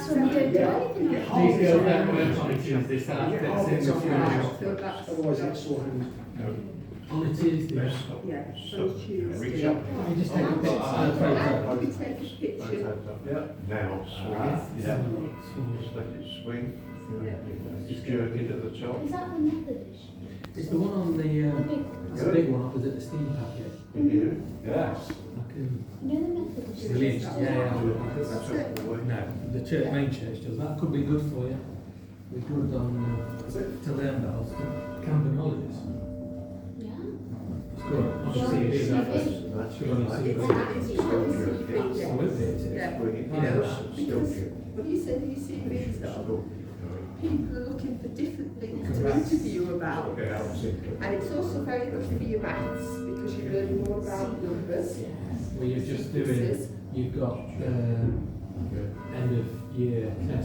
last one we don't do anything. These girls don't work on a Tuesday, so that's fixing the funeral. Otherwise it's so handy. On a Tuesday. Yeah, on Tuesday. You just take a picture. We take a picture. Now swing. Yeah. Just let it swing. Yeah. Just jerk it at the top. Is that the Methodist? It's the one on the, it's a big one opposite the steam packet. Yes. I can, You know the Methodist? brilliant, yeah. That's up the way. No, the church, main church does that. Could be good for you. We're good on, to learn bells, Camden holidays. Yeah. It's good. Obviously it is. That's Good on your CV. Oh, is it? Yeah. Bring it Oh, down. yeah. Because when you send your CVs on, people are looking for different things to Correct. interview about. Okay, I'll see. And it's also very good for your maths because you learn more about numbers. Well, you're just doing, you've got, end of year test.